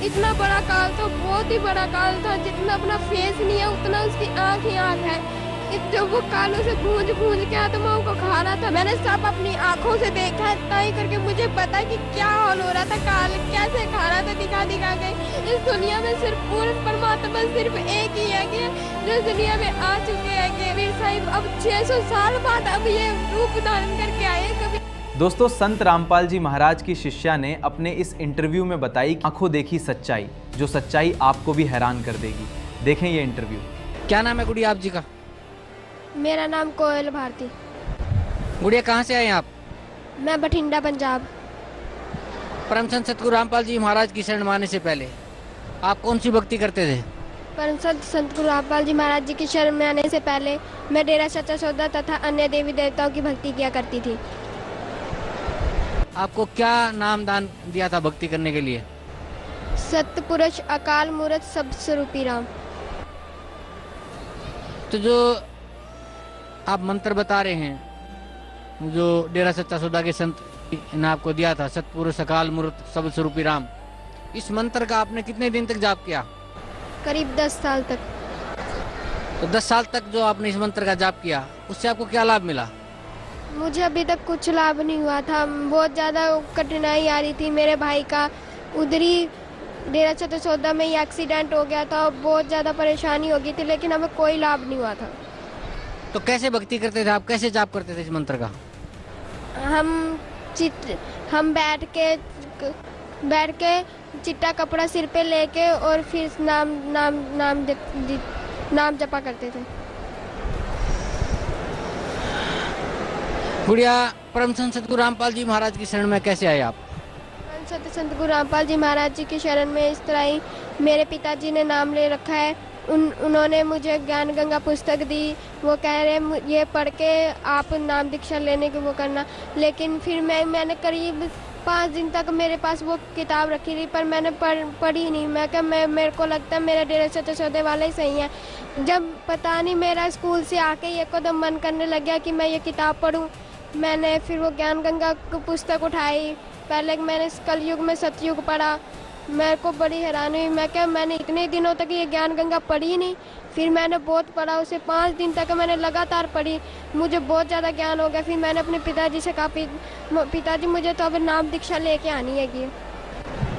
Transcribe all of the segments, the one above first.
इतना बड़ा काल था, बहुत ही बड़ा काल था। जितना अपना फेस नहीं है उतना उसकी आंख ही आंख है। जब वो कालों से गूंज गूंज के आत्माओं को खा रहा था, मैंने सब अपनी आंखों से देखा है, तय करके मुझे पता कि क्या हाल हो रहा था, काल कैसे खा रहा था दिखा दिखा के। इस दुनिया में सिर्फ पूर्ण परमात्मा सिर्फ एक ही है कि जो दुनिया में आ चुके हैं कि वीर साहिब अब 600 साल बाद अब ये रूप धारण करके आए। कभी दोस्तों, संत रामपाल जी महाराज की शिष्या ने अपने इस इंटरव्यू में बताई आंखों देखी सच्चाई, जो सच्चाई आपको भी हैरान कर देगी। देखें ये इंटरव्यू। क्या नाम है गुड़िया आप जी का? मेरा नाम कोयल भारती। गुड़िया कहाँ से आए हैं आप? मैं बठिंडा पंजाब। परम संत सतगुरु रामपाल जी महाराज की शरण माने से पहले आप कौन सी भक्ति करते थे? परम संत गुरु रामपाल जी महाराज जी की शरण में आने से पहले मैं डेरा सच्चा सौदा तथा अन्य देवी देवताओं की भक्ति किया करती थी। आपको क्या नाम दान दिया था भक्ति करने के लिए? सतपुरुष अकाल मूर्त सब स्वरूपी राम। तो जो आप मंत्र बता रहे हैं, जो डेरा सच्चा सौदा के संत ने आपको दिया था, सतपुरुष अकाल मूर्त सब स्वरूपी राम, इस मंत्र का आपने कितने दिन तक जाप किया? करीब 10 साल तक। तो 10 साल तक जो आपने इस मंत्र का जाप किया, उससे आपको क्या लाभ मिला? मुझे अभी तक कुछ लाभ नहीं हुआ था। बहुत ज़्यादा कठिनाई आ रही थी। मेरे भाई का उधरी डेरा सच्चा सौदा में ही एक्सीडेंट हो गया था और बहुत ज़्यादा परेशानी हो गई थी, लेकिन हमें कोई लाभ नहीं हुआ था। तो कैसे भक्ति करते थे आप, कैसे जाप करते थे इस मंत्र का? हम बैठ के चिट्टा कपड़ा सिर पे लेके और फिर नाम जपा करते थे। गुड़िया, परम संत सतगुरु रामपाल जी महाराज की शरण में कैसे आए आप? परम संत गुरु रामपाल जी महाराज जी की शरण में इस तरह ही मेरे पिताजी ने नाम ले रखा है। उन्होंने मुझे ज्ञान गंगा पुस्तक दी। वो कह रहे ये पढ़ के आप नाम दीक्षा लेने की वो करना। लेकिन फिर मैंने करीब 5 दिन तक मेरे पास वो किताब रखी थी, पर मैंने पढ़ी नहीं। मैं क्या मेरे को लगता है मेरा डेरा सच्चा सौदे वाला ही सही है। जब पता नहीं मेरा स्कूल से आके एकदम मन करने लग गया कि मैं ये किताब पढूं, मैंने फिर वो ज्ञान गंगा की पुस्तक उठाई। पहले मैंने कलयुग में सतयुग पढ़ा। मेरे को बड़ी हैरानी हुई। मैं क्या मैंने इतने दिनों तक ये ज्ञान गंगा पढ़ी नहीं। फिर मैंने बहुत पढ़ा, उसे 5 दिन तक मैंने लगातार पढ़ी। मुझे बहुत ज़्यादा ज्ञान हो गया। फिर मैंने अपने पिताजी से कहा पिताजी मुझे तो अब नाम दीक्षा लेके आनी है कि।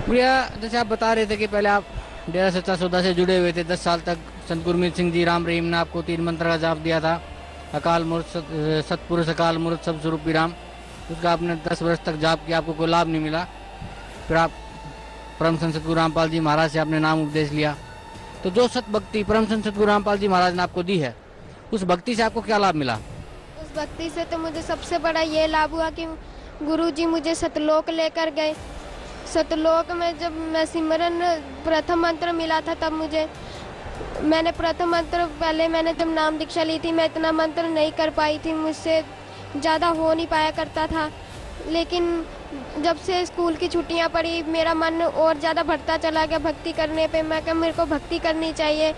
भैया, जैसे आप बता रहे थे कि पहले आप डेरा सच्चा सौदा से जुड़े हुए थे, 10 साल तक संत गुरमीत सिंह जी राम रहीम ने आपको 3 मंत्र का जाप दिया था, अकाल मूर्त सतपुरुष अकाल मूर्त सब स्वरूपी राम। उसका आपने 10 वर्ष तक जाप किया, आपको कोई लाभ नहीं मिला। फिर आप परम संत सतगुरु रामपाल जी महाराज से आपने नाम उपदेश लिया। तो जो सत भक्ति परम संत सतगुरु रामपाल जी महाराज ने आपको दी है, उस भक्ति से आपको क्या लाभ मिला? उस भक्ति से तो मुझे सबसे बड़ा ये लाभ हुआ कि गुरुजी मुझे सतलोक लेकर गए। सतलोक में जब मैं सिमरन प्रथम मंत्र मिला था, तब मैंने प्रथम मंत्र पहले मैंने जब नाम दीक्षा ली थी, मैं इतना मंत्र नहीं कर पाई थी, मुझसे ज़्यादा हो नहीं पाया करता था। लेकिन जब से स्कूल की छुट्टियां पड़ी, मेरा मन और ज़्यादा बढ़ता चला गया भक्ति करने पे। मैं क्या मेरे को भक्ति करनी चाहिए।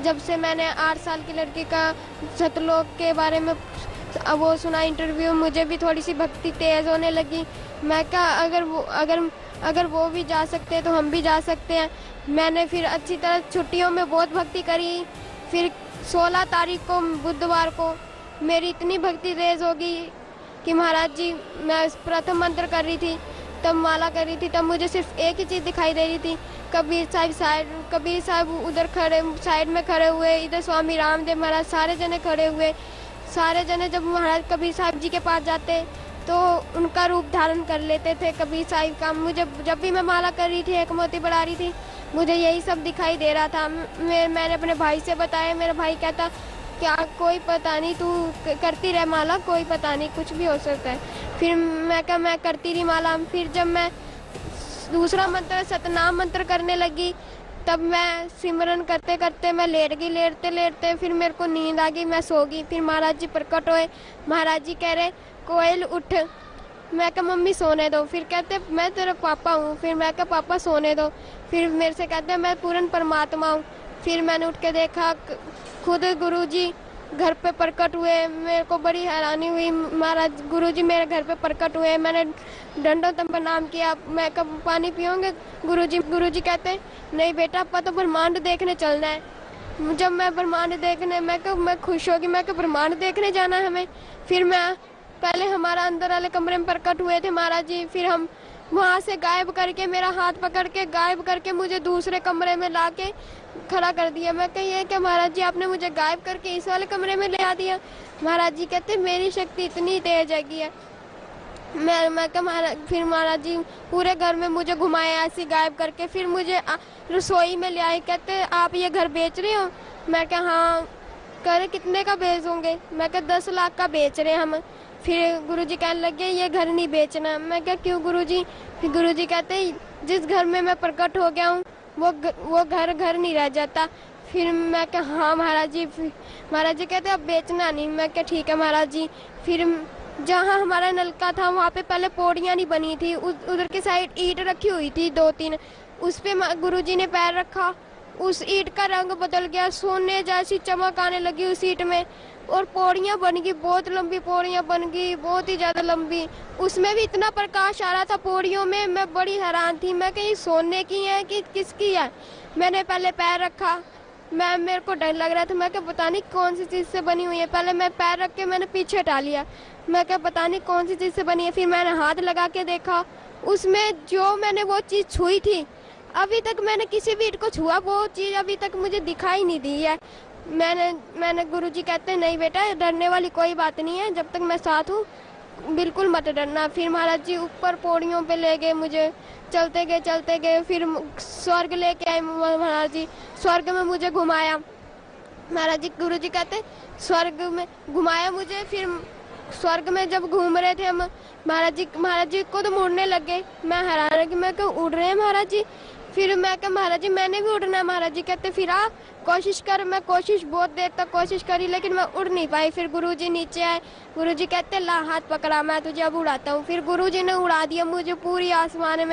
जब से मैंने 8 साल की लड़की का सतलोक के बारे में वो सुना इंटरव्यू, मुझे भी थोड़ी सी भक्ति तेज़ होने लगी। मैं क्या अगर वो भी जा सकते हैं तो हम भी जा सकते हैं। मैंने फिर अच्छी तरह छुट्टियों में बहुत भक्ति करी। फिर 16 तारीख को बुधवार को मेरी इतनी भक्ति तेज़ होगी कि महाराज जी, मैं प्रथम मंत्र कर रही थी, तब माला कर रही थी, तब मुझे सिर्फ एक ही चीज़ दिखाई दे रही थी। कबीर साहब उधर खड़े साइड में खड़े हुए, इधर स्वामी रामदेव महाराज, सारे जने खड़े हुए। सारे जने जब महाराज कबीर साहब जी के पास जाते तो उनका रूप धारण कर लेते थे कबीर साहब का। मुझे जब भी मैं माला कर रही थी, एक मोती बढ़ा रही थी, मुझे यही सब दिखाई दे रहा था। मैंने अपने भाई से बताया। मेरा भाई कहता क्या कोई पता नहीं, तू करती रह माला, कोई पता नहीं, कुछ भी हो सकता है। फिर मैं करती रही माला। फिर जब मैं दूसरा मंत्र सतनाम मंत्र करने लगी, तब मैं सिमरन करते करते मैं लेट गई। लेटते फिर मेरे को नींद आ गई, मैं सो गई। फिर महाराज जी प्रकट हुए। महाराज जी कह रहे कोयल उठ। मैं कहा मम्मी सोने दो। फिर कहते मैं तेरा पापा हूँ। फिर मैं कहा पापा सोने दो। फिर मेरे से कहते मैं पूर्ण परमात्मा हूँ। फिर मैंने उठ के देखा, खुद गुरुजी घर पे प्रकट हुए। मेरे को बड़ी हैरानी हुई, महाराज गुरुजी मेरे घर पे प्रकट हुए। मैंने दंडोत प्रणाम किया, मैं कब पानी पियोगे गुरुजी? गुरुजी कहते नहीं बेटा, आपका तो ब्रह्मांड देखने चलना है। जब मैं ब्रह्मांड देखने, मैं खुश होगी, मैं ब्रह्मांड देखने जाना है हमें। फिर मैं पहले हमारा अंदर वाले कमरे में प्रकट हुए थे महाराज जी, फिर हम वहाँ से गायब करके, मेरा हाथ पकड़ के गायब करके मुझे दूसरे कमरे में लाके खड़ा कर दिया। मैं कही कि महाराज जी आपने मुझे गायब करके इस वाले कमरे में ले आ दिया। महाराज जी कहते मेरी शक्ति इतनी तेज है कि मैं क्या महाराज, फिर महाराज जी पूरे घर में मुझे घुमाए ऐसे गायब करके, फिर मुझे रसोई में ले आए। कहते आप ये घर बेच रहे हो? मैं क्या हाँ। कह कितने का बेचोगे? मैं क्या 10 लाख का बेच रहे हैं हम। फिर गुरुजी कहने लगे ये घर नहीं बेचना। मैं क्या क्यों गुरुजी? फिर गुरुजी कहते जिस घर में मैं प्रकट हो गया हूँ वो घर नहीं रह जाता। फिर मैं क्या हाँ महाराज जी। महाराज जी कहते अब बेचना नहीं। मैं क्या ठीक है महाराज जी। फिर जहाँ हमारा नलका था वहाँ पे पहले पौड़ियाँ नहीं बनी थी, उधर की साइड ईंट रखी हुई थी 2-3, उस पे गुरुजी ने पैर रखा, उस ईंट का रंग बदल गया, सोने जैसी चमक आने लगी उस ईंट में, और पौड़ियाँ बन गई, बहुत लंबी पौड़ियाँ बन गई, बहुत ही ज़्यादा लंबी। उसमें भी इतना प्रकाश आ रहा था पौड़ियों में, मैं बड़ी हैरान थी। मैं कहीं सोने की है कि किसकी है? मैंने पहले पैर रखा, मेरे को डर लग रहा था। मैं क्या पता नहीं कौन सी चीज़ से बनी हुई है। पहले मैं पैर रख के मैंने पीछे हटा लिया। मैं क्या पता नहीं कौन सी चीज़ से बनी है। फिर मैंने हाथ लगा के देखा, उसमें जो मैंने वो चीज़ छुई थी, अभी तक मैंने किसी भी ईंट को छुआ, वो चीज़ अभी तक मुझे दिखाई नहीं दी है। मैंने गुरुजी कहते नहीं बेटा डरने वाली कोई बात नहीं है, जब तक मैं साथ हूँ बिल्कुल मत डरना। फिर महाराज जी ऊपर पौड़ियों पे ले गए मुझे, चलते गए, फिर स्वर्ग लेके आए महाराज जी। स्वर्ग में मुझे घुमाया महाराज जी। गुरुजी कहते स्वर्ग में घुमाया मुझे। फिर स्वर्ग में जब घूम रहे थे हम, महाराज जी को तो मुड़ने लगे। मैं हैरान है कि मैं क्यों उड़ रहे हैं महाराज जी। फिर मैं क्या महाराज जी मैंने भी उड़ना है। महाराज जी कहते फिर आ कोशिश कर। मैं बहुत देर तक कोशिश करी लेकिन मैं उड़ नहीं पाई। फिर गुरुजी नीचे आए, गुरुजी कहते ला हाथ पकड़ा, मैं तुझे अब उड़ाता हूँ। फिर गुरुजी ने उड़ा दिया मुझे पूरी आसमान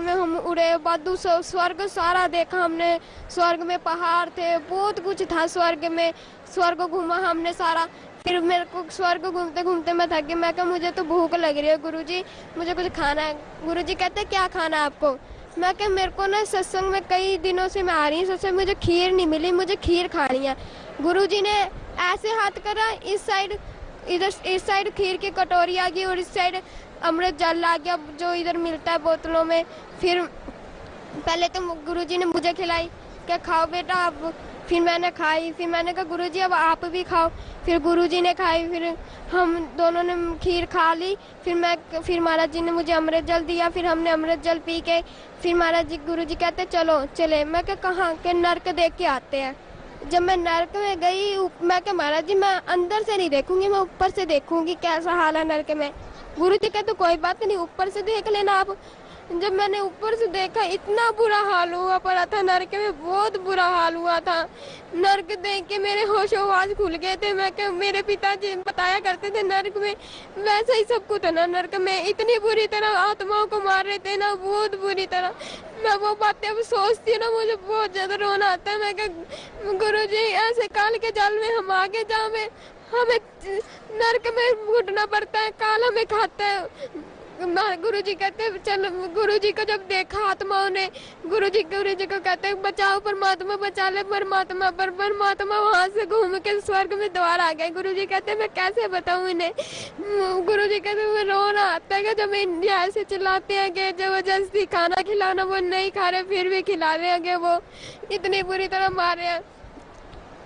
में हम उड़े। बादू स्वर्ग सारा देखा हमने, स्वर्ग में पहाड़ थे, बहुत कुछ था स्वर्ग में। स्वर्ग घूमा हमने सारा। फिर मेरे को स्वर्ग घूमते घूमते मैं थक गई। मैं कहा मुझे तो भूख लग रही है गुरुजी, मुझे कुछ खाना है। गुरुजी कहते क्या खाना है आपको? मैं क्या मेरे को ना सत्संग में कई दिनों से मैं आ रही हूँ, सत्संग में मुझे खीर नहीं मिली, मुझे खीर खानी है। गुरुजी ने ऐसे हाथ करा, इस साइड खीर की कटोरी आ गई और इस साइड अमृत जल आ गया जो इधर मिलता है बोतलों में। फिर पहले तो गुरुजी ने मुझे खिलाई, क्या खाओ बेटा आप। फिर मैंने खाई। फिर मैंने कहा गुरुजी अब आप भी खाओ। फिर गुरुजी ने खाई, फिर हम दोनों ने खीर खा ली। फिर महाराज जी ने मुझे अमृत जल दिया। फिर हमने अमृत जल पी के फिर महाराज जी गुरुजी कहते चलो चले। मैं क्या कहाँ के? नर्क देख के आते हैं। जब मैं नर्क में गई, मैं क्या महाराज जी मैं अंदर से नहीं देखूंगी, मैं ऊपर से देखूंगी कैसा हाल है नर्क में। गुरुजी कहते कोई बात नहीं, ऊपर से देख लेना आप। जब मैंने ऊपर से देखा इतना बुरा हाल हुआ पड़ा था नर्क में, बहुत बुरा हाल हुआ था। नर्क देख के मेरे होश-ओ-हवास खुल गए थे। मैं क्या मेरे पिताजी बताया करते थे नर्क में वैसा ही सब कुछ था ना। नर्क में इतनी बुरी तरह आत्माओं को मार रहे थे ना, बहुत बुरी तरह। मैं वो बातें अब सोचती हूँ ना मुझे बहुत ज्यादा रोना आता है। मैं क्या गुरुजी ऐसे काल के जाल में हम आगे जावे, हमें नर्क में घुटना पड़ता है, काल हमें खाता है। गुरुजी कहते चल, गुरुजी को जब देखा आत्माओं ने, गुरुजी को कहते बचाओ परमात्मा, बचा ले परमात्मा। पर परमात्मा वहां से घूम के स्वर्ग में द्वार आ गए। गुरुजी कहते मैं कैसे बताऊं इन्हें। गुरुजी कहते मैं रोना आता है जब इंडिया ऐसे चिल्लाते हैं कि जबरदस्ती खाना खिलाना, वो नहीं खा रहे फिर भी खिला रहे हैं, वो इतनी बुरी तरह मारे हैं।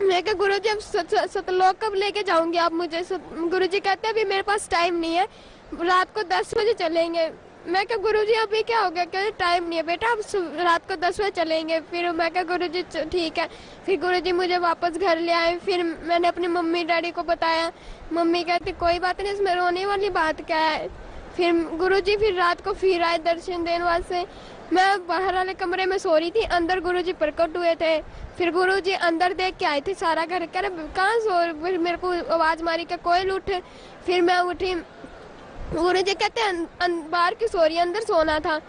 मैं क्या गुरुजी अब सतलोक कब लेके जाऊंगी आप मुझे? गुरुजी कहते अभी मेरे पास टाइम नहीं है, रात को 10 बजे चलेंगे। मैं क्या गुरुजी अभी क्या हो गया? क्या टाइम नहीं है बेटा, अब रात को 10 बजे चलेंगे। फिर मैं क्या गुरुजी ठीक है। फिर गुरुजी मुझे वापस घर ले आए। फिर मैंने अपनी मम्मी डैडी को बताया। मम्मी कहती कोई बात नहीं, इसमें रोने वाली बात क्या है। फिर गुरुजी फिर रात को फिर आए दर्शन देने वास्ते। मैं बाहर वाले कमरे में सो रही थी, अंदर गुरुजी प्रकट हुए थे। फिर गुरुजी अंदर देख के आए थे सारा घर, कह रहे कहाँ सो? फिर मेरे को आवाज मारी कि कोयल उठ। फिर मैं उठी। गुरुजी कहते बाहर की सो रही, अंदर सोना था।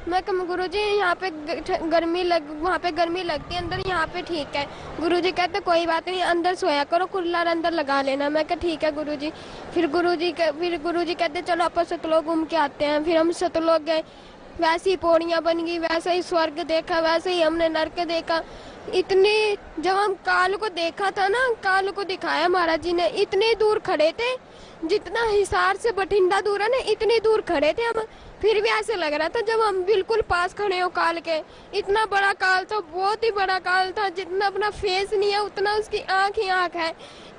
मैं कहा गुरुजी यहाँ पे वहाँ पे गर्मी लगती है, अंदर यहाँ पे ठीक है। गुरुजी कहते कोई बात नहीं, अंदर सोया करो, कूलर अंदर लगा लेना। मैं कहा ठीक है गुरुजी। फिर गुरुजी कहते चलो अपन सतलोक घूम के आते हैं। फिर हम सतलोक गए, वैसी पौड़ियाँ बन गई, वैसा ही स्वर्ग देखा, वैसे ही हमने नरक देखा। इतनी जब हम काल को देखा था ना, काल को दिखाया महाराज जी ने, इतने दूर खड़े थे, जितना हिसार से बठिंडा दूर है ना, इतनी दूर खड़े थे हम। फिर भी ऐसे लग रहा था जब हम बिल्कुल पास खड़े हो काल के। इतना बड़ा काल था, बहुत ही बड़ा काल था, जितना अपना फेस नहीं है उतना उसकी आंख ही आंख है।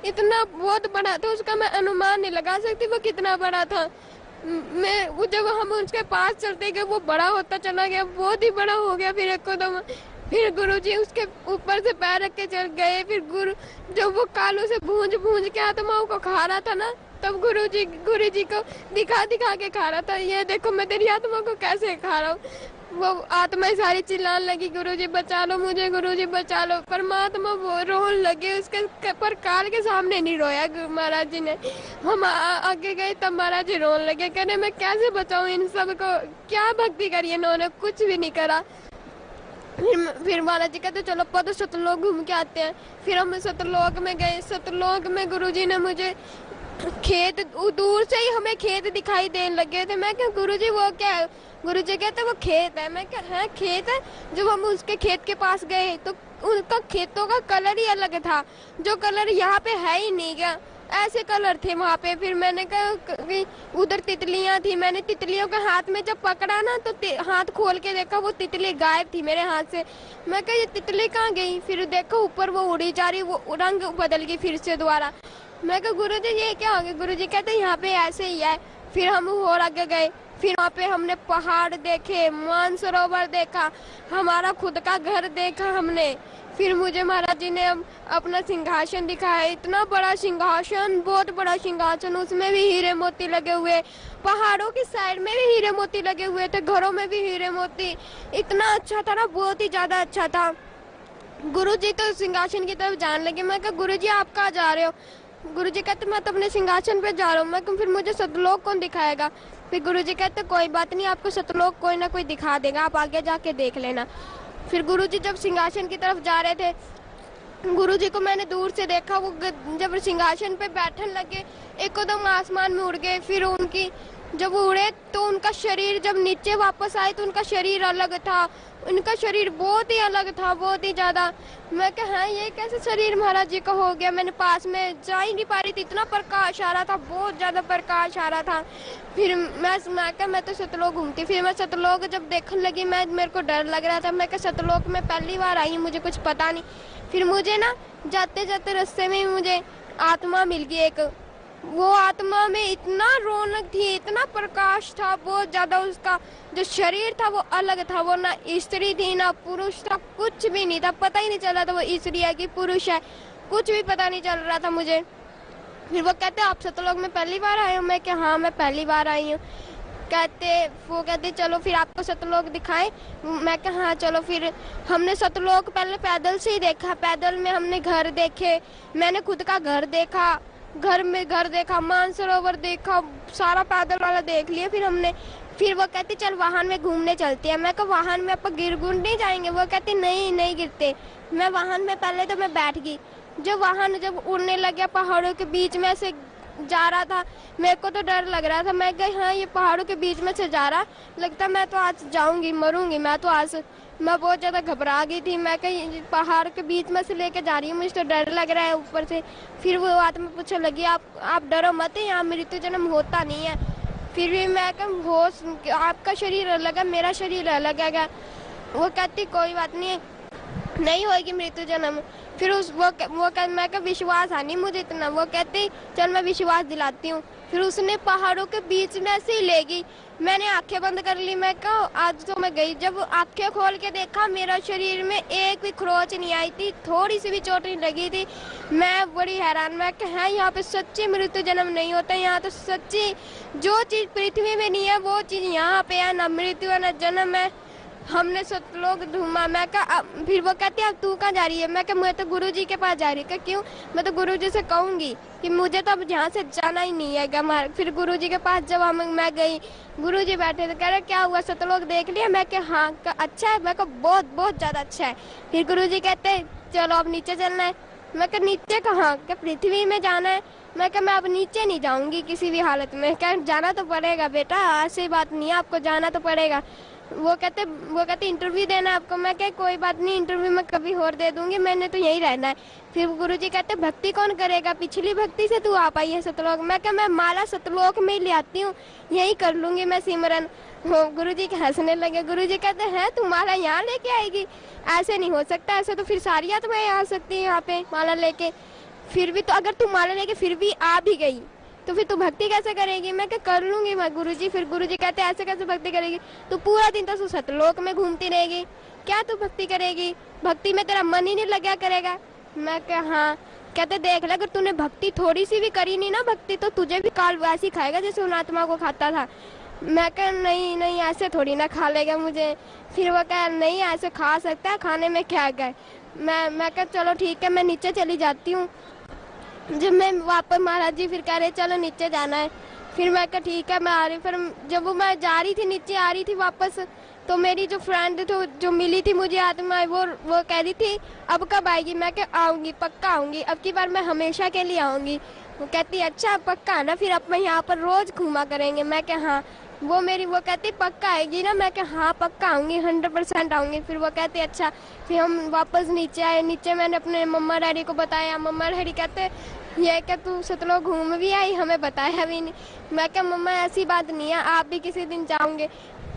इतना बहुत बड़ा था, उसका मैं अनुमान नहीं लगा सकती वो कितना बड़ा था। जब हम उसके पास चलते गए वो बड़ा होता चला गया, बहुत ही बड़ा हो गया। फिर एकदम फिर गुरुजी उसके ऊपर से पैर रख के चल गए। फिर जब वो कालों से भूंज के आत्माओं को खा रहा था ना, तब गुरुजी को दिखा के खा रहा था, ये देखो मैं तेरी आत्मा को कैसे खा रहा हूँ। वो आत्माएं सारी चिल्लाने लगी, गुरुजी बचा लो मुझे, गुरुजी बचा लो। परमात्मा वो रोने लगे, उसके पर काल के सामने नहीं रोया महाराज जी ने। हम आगे गए तब महाराज जी रोने लगे, कहने मैं कैसे बचाऊं इन सब को, क्या भक्ति करी इन्होंने, कुछ भी नहीं करा। फिर महाराज जी कहते चलो पद सतलोक घूम के आते हैं। फिर हम सतलोक में गए। सतलोक में गुरुजी ने मुझे खेत, दूर से ही हमें खेत दिखाई देने लगे थे। मैं क्या गुरुजी वो क्या है? गुरुजी कहते वो खेत है। मैं क्या है खेत है? जब हम उसके खेत के पास गए तो उनका खेतों का कलर ही अलग था, जो कलर यहाँ पे है ही नहीं क्या, ऐसे कलर थे वहाँ पे। फिर मैंने कहा उधर तितलियाँ थी, मैंने तितलियों के हाथ में जब पकड़ा ना तो हाथ खोल के देखा वो तितली गायब थी मेरे हाथ से। मैं कहा ये तितली कहाँ गई? फिर देखो ऊपर वो उड़ी जा रही, वो रंग बदल गई फिर से दोबारा। मैं कहा गुरुजी ये क्या हो गया? गुरुजी कहते यहाँ पे ऐसे ही है। फिर हम और आगे गए, फिर वहाँ पे हमने पहाड़ देखे, मानसरोवर देखा, हमारा खुद का घर देखा हमने। फिर मुझे महाराज जी ने अपना सिंहासन दिखाया, इतना बड़ा सिंहासन, बहुत बड़ा सिंहासन, उसमें भी हीरे मोती लगे हुए, पहाड़ों की साइड में भी हीरे मोती लगे हुए थे, घरों में भी हीरे मोती। इतना अच्छा था ना, बहुत ही ज्यादा अच्छा था। गुरुजी तो सिंहासन की तरफ जाने लगे। मैं कहा गुरुजी आप कहाँ जा रहे हो? गुरुजी कहते मैं तो अपने सिंहासन पे जा रहा हूँ। मैं फिर मुझे सतलोक कौन दिखाएगा? फिर गुरुजी कहते कोई बात नहीं, आपको सतलोक कोई ना कोई दिखा देगा, आप आगे जाके देख लेना। फिर गुरुजी जब सिंहासन की तरफ जा रहे थे, गुरुजी को मैंने दूर से देखा, वो जब सिंहासन पे बैठने लगे एकदम आसमान में उड़ गए। फिर जब वो उड़े तो उनका शरीर जब नीचे वापस आए तो उनका शरीर अलग था, उनका शरीर बहुत ही अलग था, बहुत ही ज्यादा। मैं कहा हाँ ये कैसे शरीर महाराज जी का हो गया? मैंने पास में जा ही नहीं पा रही थी, इतना प्रकाश आ रहा था, बहुत ज्यादा प्रकाश आ रहा था। फिर मैं तो सतलोक घूमती। फिर मैं सतलोक जब देखने लगी, मेरे को डर लग रहा था। मैं कहा सतलोक में पहली बार आई हूँ, मुझे कुछ पता नहीं। फिर मुझे ना जाते जाते रास्ते में मुझे आत्मा मिल गई एक। वो आत्मा में इतना रौनक थी, इतना प्रकाश था, बहुत ज्यादा। उसका जो शरीर था वो अलग था, वो ना स्त्री थी ना पुरुष था, कुछ भी नहीं था, पता ही नहीं चल रहा था वो स्त्री है कि पुरुष है, कुछ भी पता नहीं चल रहा था मुझे। फिर वो कहते आप सतलोक में पहली बार आए हो? मैं क्या हाँ मैं पहली बार आई हूँ। वो कहते चलो फिर आपको सतलोक दिखाएं। मैं कहा हाँ चलो। फिर हमने सतलोक पहले पैदल से ही देखा, पैदल में हमने घर देखे, मैंने खुद का घर देखा, घर देखा, मानसरोवर देखा, सारा पैदल वाला देख लिया। फिर वो कहती चल वाहन में घूमने चलते हैं। मैं कहा वाहन में आप गिर गुड़ नहीं जाएंगे? वो कहती नहीं गिरते। मैं वाहन में पहले तो मैं बैठ गई। जब उड़ने लगा पहाड़ों के बीच में से जा रहा था, मेरे को तो डर लग रहा था। मैं कही हाँ ये पहाड़ों के बीच में से जा रहा, लगता मैं तो आज जाऊंगी, मरूंगी मैं तो आज। मैं बहुत ज्यादा घबरा गई थी। मैं कहीं पहाड़ के बीच में से लेके जा रही हूँ, मुझे तो डर लग रहा है ऊपर से। फिर वो आत्मा पूछने लगी आप डरो मत, यहाँ मृत्यु जन्म होता नहीं है। फिर भी मैं कहा होश, आपका शरीर अलग है, मेरा शरीर अलग है। वो कहती कोई बात नहीं होगी मृत्यु जन्म। फिर मैं का विश्वास है नहीं मुझे इतना। वो कहती चल मैं विश्वास दिलाती हूँ। फिर उसने पहाड़ों के बीच में से ही ले गई। मैंने आंखें बंद कर ली। मैं कहा आज तो मैं गई। जब आंखें खोल के देखा मेरा शरीर में एक भी खरोच नहीं आई थी, थोड़ी सी भी चोट नहीं लगी थी। मैं बड़ी हैरान। मैं कहा यहाँ पे सच्ची मृत्यु जन्म नहीं होता, यहाँ तो सच्ची जो चीज पृथ्वी में नहीं है वो चीज यहाँ पे है, ना मृत्यु है ना जन्म है। हमने सतलोक ढूंढा। मैं कहा फिर वो कहती है अब तू कहाँ जा रही है? मैं कहा मैं तो गुरुजी के पास जा रही हूँ। क्यों? मैं तो गुरुजी से कहूँगी कि मुझे तो अब यहाँ से जाना ही नहीं है। फिर गुरुजी के पास जब मैं गई, गुरुजी बैठे थे, कह रहे क्या हुआ सतलोक देख लिया? मैं कहा हाँ। अच्छा है? मैं कहा बहुत बहुत ज़्यादा अच्छा है। फिर गुरुजी कहते चलो अब नीचे चलना है। मैं कहा नीचे कहाँ? क्या पृथ्वी में जाना है? मैं कहा मैं अब नीचे नहीं जाऊंगी किसी भी हालत में। क्या जाना तो पड़ेगा बेटा, ऐसी बात नहीं है, आपको जाना तो पड़ेगा। वो कहते इंटरव्यू देना है आपको। मैं कहा कोई बात नहीं, इंटरव्यू मैं कभी और दे दूंगी, मैंने तो यही रहना है। फिर गुरुजी कहते भक्ति कौन करेगा? पिछली भक्ति से तू आ पाई है सतलोक। मैं कहा मैं माला सतलोक में ही ले आती हूँ, यही कर लूंगी मैं सिमरन। गुरुजी हंसने लगे। गुरुजी कहते हैं तू माला यहाँ लेके आएगी? ऐसे नहीं हो सकता, ऐसे तो फिर सारी आत्माएं आ सकती है यहाँ पे माला लेके। फिर भी तो अगर तू माला लेके फिर भी आ भी गई तो फिर तू भक्ति कैसे करेगी? मैं क्या कर लूंगी मैं गुरुजी। फिर गुरुजी कहते ऐसे कैसे भक्ति करेगी? तू पूरा दिन तो सतलोक में घूमती रहेगी, क्या तू भक्ति करेगी? भक्ति में तेरा मन ही नहीं लगा करेगा। मैं क्या हाँ। कहते देख ले अगर तूने भक्ति थोड़ी सी भी करी नहीं ना भक्ति, तो तुझे भी काल वैसी खाएगा जैसे उन आत्मा को खाता था। मैं कहा नहीं नहीं ऐसे थोड़ी ना खा लेगा मुझे। फिर वो कहा नहीं ऐसे खा सकता है, खाने में क्या गए। मैं कहा चलो ठीक है, मैं नीचे चली जाती हूँ। जब मैं वापस महाराज जी फिर कह रहे चलो नीचे जाना है। फिर मैं कहा ठीक है मैं आ रही। फिर जब वो मैं जा रही थी नीचे आ रही थी वापस, तो मेरी जो फ्रेंड थी जो मिली थी मुझे आत्मा, वो कह रही थी अब कब आएगी? मैं क्या आऊँगी, पक्का आऊँगी, अब की बार मैं हमेशा के लिए आऊँगी। वो कहती अच्छा पक्का है ना, फिर अब मैं यहाँ पर रोज घूमा करेंगे। मैं क्या हाँ। वो कहती पक्का आएगी ना? मैं क्या हाँ पक्का आऊँगी, 100% आऊँगी। फिर वो कहती अच्छा। फिर हम वापस नीचे आए। नीचे मैंने अपने मम्मा डैडी को बताया। मम्मा डैडी कहते ये क्या तू सतलोक घूम भी आई, हमें बताया भी नहीं। मैं क्या मम्मा ऐसी बात नहीं है, आप भी किसी दिन जाओगे।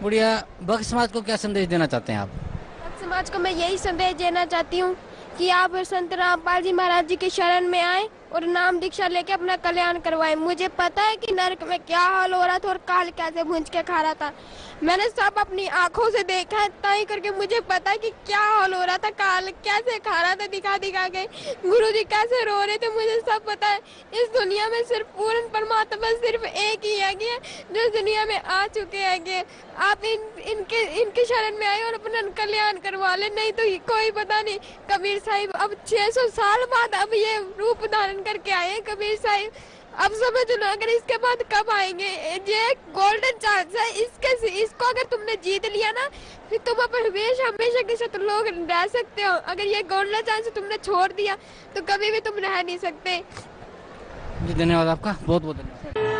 बुढ़िया भक्त समाज को क्या संदेश देना चाहते हैं आप? भक्त समाज को मैं यही संदेश देना चाहती हूँ कि आप संत रामपाल जी महाराज जी की शरण में आए और नाम दीक्षा लेके अपना कल्याण करवाएं। मुझे पता है कि नरक में क्या हाल हो रहा था और काल कैसे भूंज के खा रहा था। मैंने सब अपनी आंखों से देखा है, ताई करके मुझे पता है कि क्या हाल हो रहा था, काल कैसे खा रहा था दिखा दिखा के, गुरुजी कैसे रो रहे थे, मुझे सब पता है। इस दुनिया में सिर्फ पूर्ण परमात्मा सिर्फ एक ही है जो दुनिया में आ चुके हैं। आप इनके शरण में आए और अपना कल्याण करवा ले, नहीं तो कोई पता नहीं। कबीर साहिब अब 600 साल बाद अब ये रूप धारण करके आए हैं कबीर साहिब। अब समझ लो अगर इसके बाद कब आएंगे। ये गोल्डन चांस है, इसको अगर तुमने जीत लिया ना, फिर तुम अपन हमेशा के साथ लोग रह सकते हो। अगर ये गोल्डन चांस तुमने छोड़ दिया तो कभी भी तुम रह नहीं सकते। जी धन्यवाद आपका, बहुत बहुत धन्यवाद।